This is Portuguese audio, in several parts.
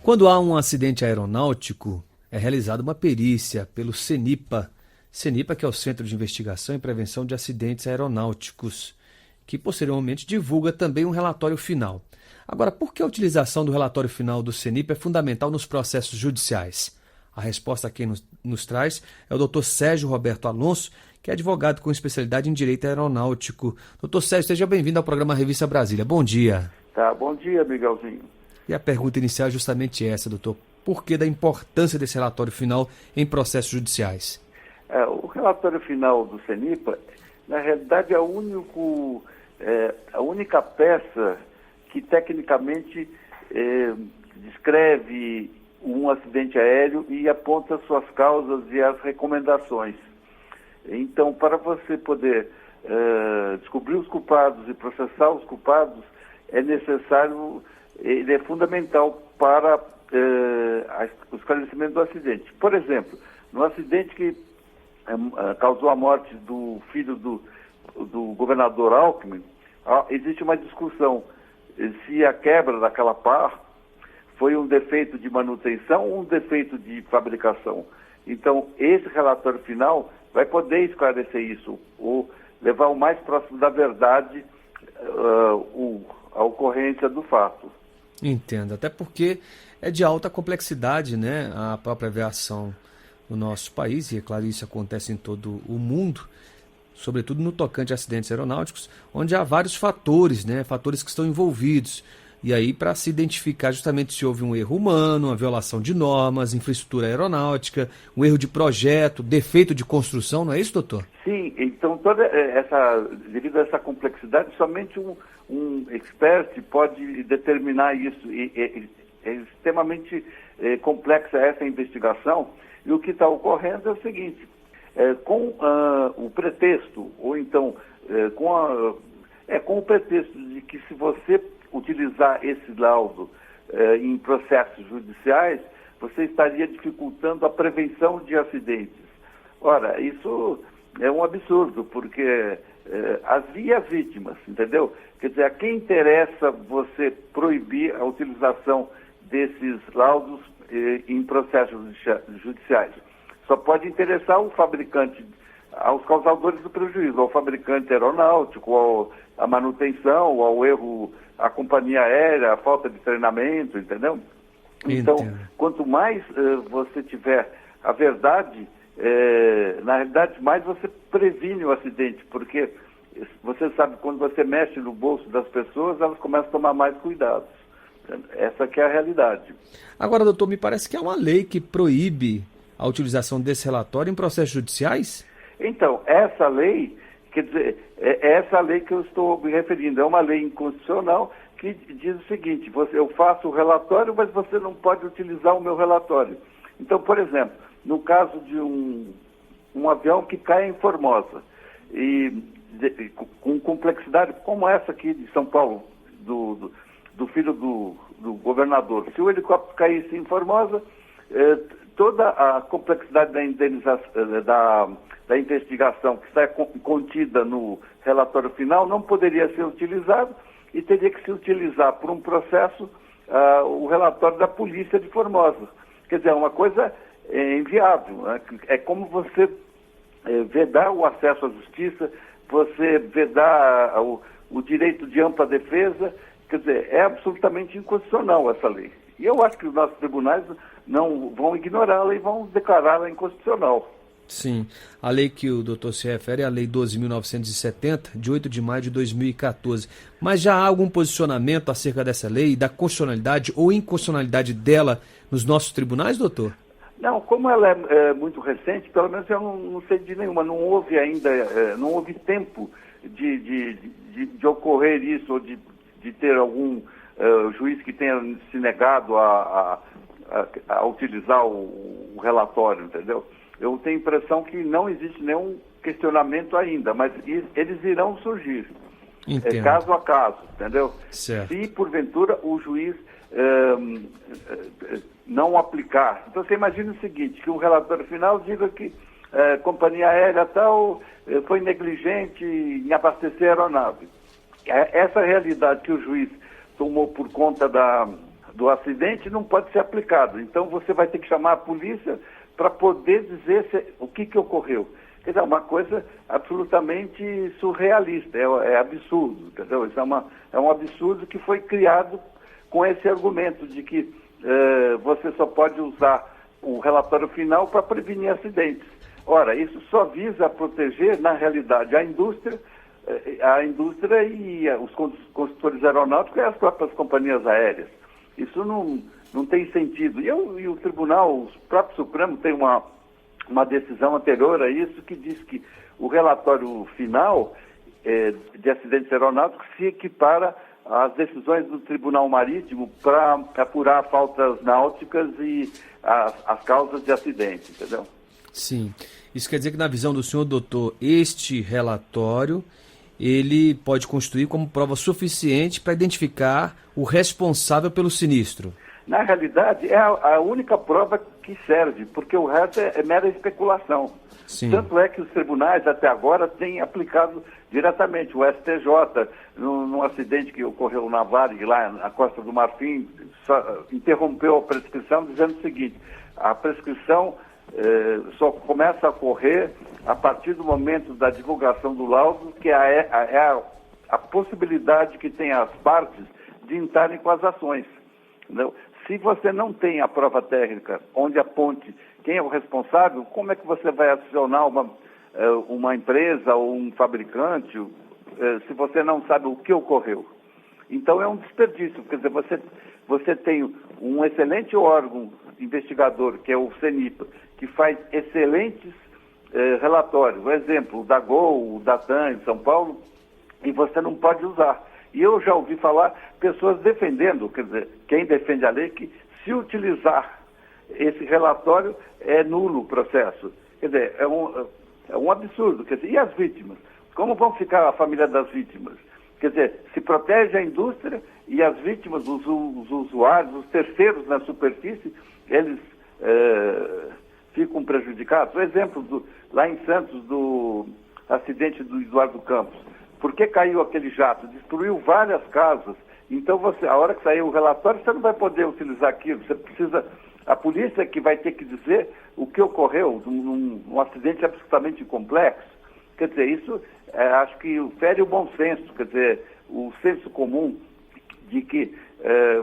Quando há um acidente aeronáutico, é realizada uma perícia pelo CENIPA. CENIPA, que é o Centro de Investigação e Prevenção de Acidentes Aeronáuticos, que posteriormente divulga também um relatório final. Agora, por que a utilização do relatório final do CENIPA é fundamental nos processos judiciais? A resposta quem nos traz é o Dr. Sérgio Roberto Alonso, que é advogado com especialidade em Direito Aeronáutico. Dr. Sérgio, seja bem-vindo ao programa Revista Brasília. Bom dia. Tá, bom dia, Miguelzinho. E a pergunta inicial é justamente essa, doutor. Por que da importância desse relatório final em processos judiciais? O relatório final do CENIPA, na realidade, é a única peça que tecnicamente descreve um acidente aéreo e aponta suas causas e as recomendações. Então, para você poder descobrir os culpados e processar os culpados, é necessário, ele é fundamental para o esclarecimento do acidente. Por exemplo, no acidente que causou a morte do filho do governador Alckmin, existe uma discussão se a quebra daquela pá foi um defeito de manutenção ou um defeito de fabricação. Então, esse relatório final vai poder esclarecer isso, ou levar o mais próximo da verdade a ocorrência do fato. Entendo, até porque é de alta complexidade, né, a própria aviação no nosso país, e é claro, isso acontece em todo o mundo, sobretudo no tocante a acidentes aeronáuticos, onde há vários fatores, né, fatores que estão envolvidos. E aí, para se identificar justamente se houve um erro humano, uma violação de normas, infraestrutura aeronáutica, um erro de projeto, defeito de construção, não é isso, doutor? Sim, então devido a essa complexidade, somente um expert pode determinar isso. É extremamente complexa essa investigação, e o que está ocorrendo é o seguinte, com o pretexto, ou então com o pretexto de que se você utilizar esse laudo em processos judiciais, você estaria dificultando a prevenção de acidentes. Ora, isso é um absurdo, porque havia vítimas, entendeu? Quer dizer, a quem interessa você proibir a utilização desses laudos em processos judiciais? Só pode interessar o fabricante, aos causadores do prejuízo, ao fabricante aeronáutico, à manutenção, ao erro, à companhia aérea, à falta de treinamento, entendeu? Então, quanto mais você tiver a verdade, na realidade, mais você previne o acidente, porque você sabe, quando você mexe no bolso das pessoas, elas começam a tomar mais cuidados. Essa que é a realidade. Agora, doutor, me parece que há uma lei que proíbe a utilização desse relatório em processos judiciais? Então, essa lei, quer dizer, é essa lei que eu estou me referindo. É uma lei inconstitucional que diz o seguinte: eu faço o relatório, mas você não pode utilizar o meu relatório. Então, por exemplo, no caso de um avião que cai em Formosa, com complexidade como essa aqui de São Paulo, do filho do governador, se o helicóptero caísse em Formosa, toda a complexidade da investigação que está contida no relatório final não poderia ser utilizado e teria que se utilizar por um processo o relatório da polícia de Formosa. Quer dizer, é uma coisa inviável, né? É como você vedar o acesso à justiça, você vedar o direito de ampla defesa. Quer dizer, é absolutamente inconstitucional essa lei. E eu acho que os nossos tribunais não vão ignorá-la e vão declará-la inconstitucional. Sim, a lei que o doutor se refere é a Lei 12.970, de 8 de maio de 2014. Mas já há algum posicionamento acerca dessa lei, da constitucionalidade ou inconstitucionalidade dela nos nossos tribunais, doutor? Não, como ela é muito recente, pelo menos eu não sei de nenhuma, não houve ainda, não houve tempo de ocorrer isso, ou de ter algum juiz que tenha se negado a utilizar o relatório, entendeu? Eu tenho a impressão que não existe nenhum questionamento ainda, mas eles irão surgir, caso a caso, entendeu? Certo. Se, porventura, o juiz não aplicar. Então, você imagina o seguinte, que um relatório final diga que companhia aérea tal foi negligente em abastecer a aeronave. Essa realidade que o juiz tomou por conta do acidente não pode ser aplicado. Então você vai ter que chamar a polícia para poder dizer o que ocorreu. Quer dizer, é uma coisa absolutamente surrealista, é absurdo, entendeu? Isso é um absurdo que foi criado com esse argumento de que você só pode usar o relatório final para prevenir acidentes. Ora, isso só visa proteger, na realidade, a indústria e os construtores aeronáuticos e as próprias companhias aéreas. Isso não tem sentido. E o tribunal, o próprio Supremo tem uma decisão anterior a isso que diz que o relatório final de acidentes aeronáuticos se equipara às decisões do Tribunal Marítimo para apurar faltas náuticas e as causas de acidente, entendeu? Sim. Isso quer dizer que, na visão do senhor, doutor, este relatório ele pode constituir como prova suficiente para identificar o responsável pelo sinistro? Na realidade, é a única prova que serve, porque o resto é mera especulação. Sim. Tanto é que os tribunais, até agora, têm aplicado diretamente. O STJ, num acidente que ocorreu na Varig, lá na Costa do Marfim, interrompeu a prescrição, dizendo o seguinte: a prescrição só começa a ocorrer a partir do momento da divulgação do laudo, que é a possibilidade que tem as partes de entrarem com as ações. Entendeu? Se você não tem a prova técnica onde aponte quem é o responsável, como é que você vai acionar uma empresa ou um fabricante se você não sabe o que ocorreu? Então é um desperdício, quer dizer, você tem um excelente órgão investigador, que é o CENIPA, que faz excelentes relatórios, por exemplo, o da Gol, o da TAM em São Paulo, e você não pode usar. E eu já ouvi falar pessoas defendendo, quer dizer, quem defende a lei, que se utilizar esse relatório é nulo o processo. Quer dizer, é um absurdo. Quer dizer, e as vítimas? Como vão ficar a família das vítimas? Quer dizer, se protege a indústria e as vítimas, os usuários, os terceiros na superfície, eles ficam prejudicados. O exemplo lá em Santos do acidente do Eduardo Campos. Por que caiu aquele jato? Destruiu várias casas. Então, a hora que sair o relatório, você não vai poder utilizar aquilo. Você precisa... A polícia que vai ter que dizer o que ocorreu num acidente absolutamente complexo. Quer dizer, isso acho que fere o bom senso. Quer dizer, o senso comum de que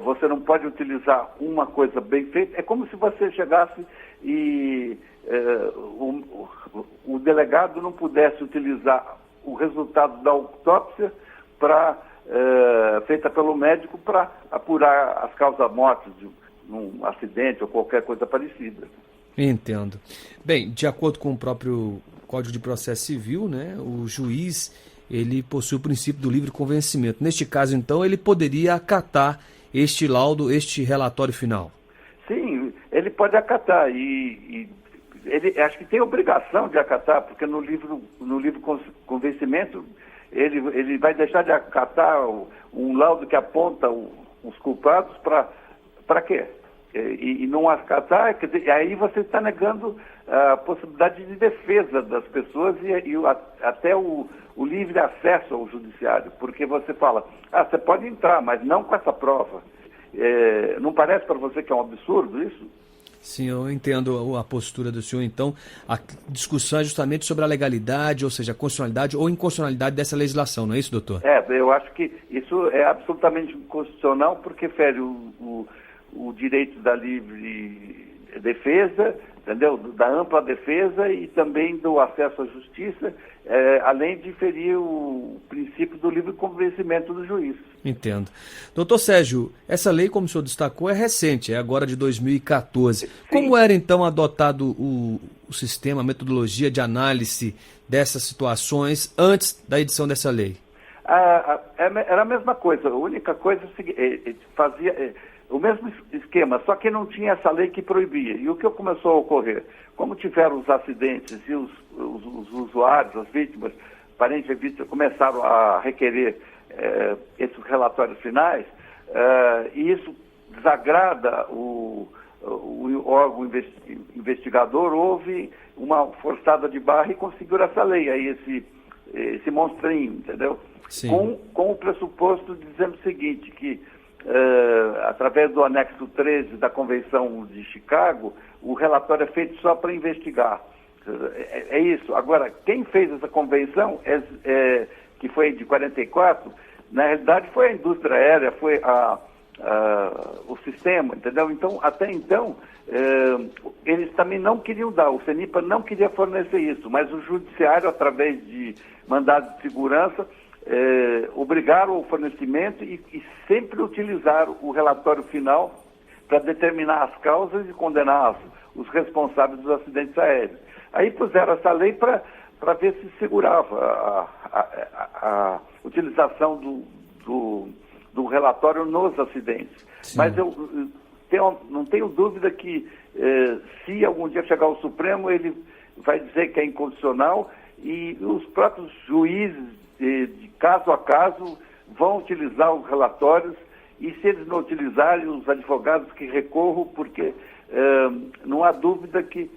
você não pode utilizar uma coisa bem feita. É como se você chegasse e o delegado não pudesse utilizar o resultado da autópsia feita pelo médico para apurar as causas mortes de um acidente ou qualquer coisa parecida. Entendo. Bem, de acordo com o próprio Código de Processo Civil, né, o juiz ele possui o princípio do livre convencimento. Neste caso, então, ele poderia acatar este laudo, este relatório final? Sim, ele pode acatar e ele acho que tem obrigação de acatar, porque no livre convencimento ele vai deixar de acatar um laudo que aponta os culpados para quê? E não acatar, quer dizer, aí você está negando a possibilidade de defesa das pessoas e até o livre acesso ao judiciário, porque você fala, você pode entrar, mas não com essa prova. Não parece para você que é um absurdo isso? Sim, eu entendo a postura do senhor. Então, a discussão é justamente sobre a legalidade, ou seja, a constitucionalidade ou inconstitucionalidade dessa legislação, não é isso, doutor? Eu acho que isso é absolutamente inconstitucional porque fere o direito da livre defesa, entendeu? Da ampla defesa e também do acesso à justiça, além de ferir o princípio do livre convencimento do juiz. Entendo. Doutor Sérgio, essa lei, como o senhor destacou, é recente, é agora de 2014. Sim. Como era, então, adotado o sistema, a metodologia de análise dessas situações antes da edição dessa lei? Era a mesma coisa. A única coisa fazia o mesmo esquema, só que não tinha essa lei que proibia. E o que começou a ocorrer? Como tiveram os acidentes e os usuários, as vítimas, parentes e vítimas, começaram a requerer esses relatórios finais, e isso desagrada o órgão investigador, houve uma forçada de barra e conseguiu essa lei, aí esse monstrinho, entendeu? Sim. Com o pressuposto dizendo o seguinte, que através do anexo 13 da Convenção de Chicago, o relatório é feito só para investigar. É isso. Agora, quem fez essa convenção, que foi de 44, na realidade foi a indústria aérea, foi o sistema, entendeu? Então, até então, eles também não queriam dar, o CENIPA não queria fornecer isso, mas o judiciário, através de mandado de segurança, obrigaram o fornecimento e sempre utilizaram o relatório final para determinar as causas e condenar os responsáveis dos acidentes aéreos. Aí puseram essa lei para ver se segurava a utilização do relatório nos acidentes. Sim. Mas eu não tenho dúvida que se algum dia chegar ao Supremo, ele vai dizer que é incondicional e os próprios juízes, de caso a caso, vão utilizar os relatórios e se eles não utilizarem, os advogados que recorram, porque não há dúvida que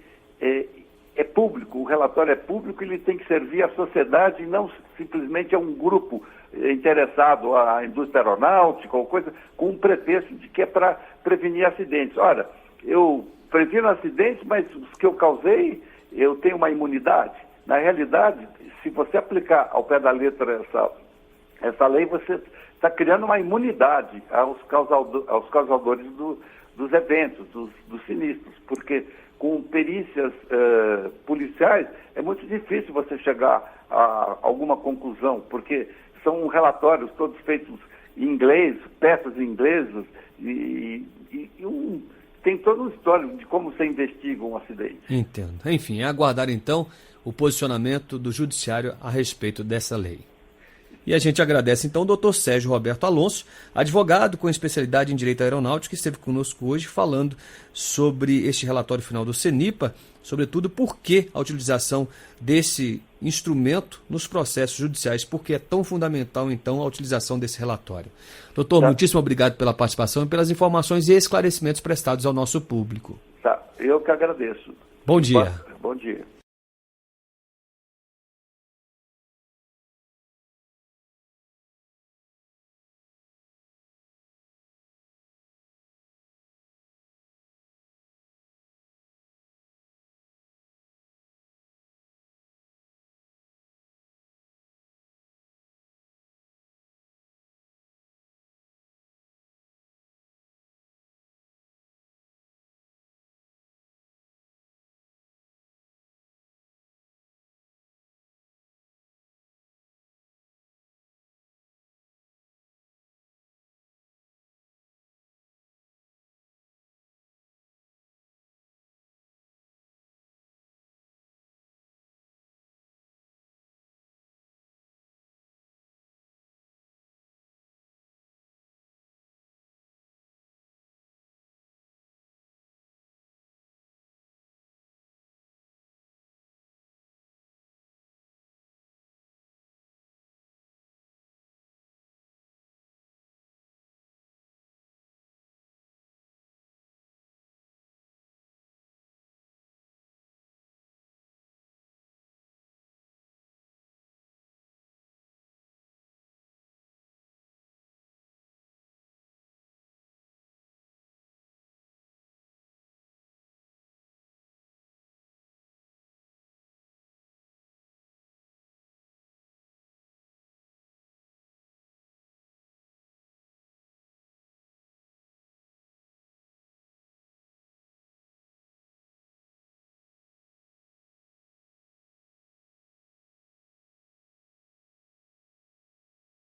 é público, o relatório é público, ele tem que servir à sociedade e não simplesmente a um grupo interessado, à indústria aeronáutica ou coisa, com um pretexto de que é para prevenir acidentes. Ora, eu previno acidentes, mas os que eu causei, eu tenho uma imunidade. Na realidade, se você aplicar ao pé da letra essa lei, você está criando uma imunidade aos causadores dos eventos, dos sinistros, porque com perícias policiais é muito difícil você chegar a alguma conclusão, porque são relatórios todos feitos em inglês, peças em inglês, tem todo um histórico de como se investiga um acidente. Entendo. Enfim, é aguardar então o posicionamento do Judiciário a respeito dessa lei. E a gente agradece então o Dr. Sérgio Roberto Alonso, advogado com especialidade em Direito Aeronáutico, que esteve conosco hoje falando sobre este relatório final do CENIPA, sobretudo por que a utilização desse instrumento nos processos judiciais, porque é tão fundamental então a utilização desse relatório. Doutor, muitíssimo obrigado pela participação e pelas informações e esclarecimentos prestados ao nosso público. Tá, eu que agradeço. Bom dia. Bom dia.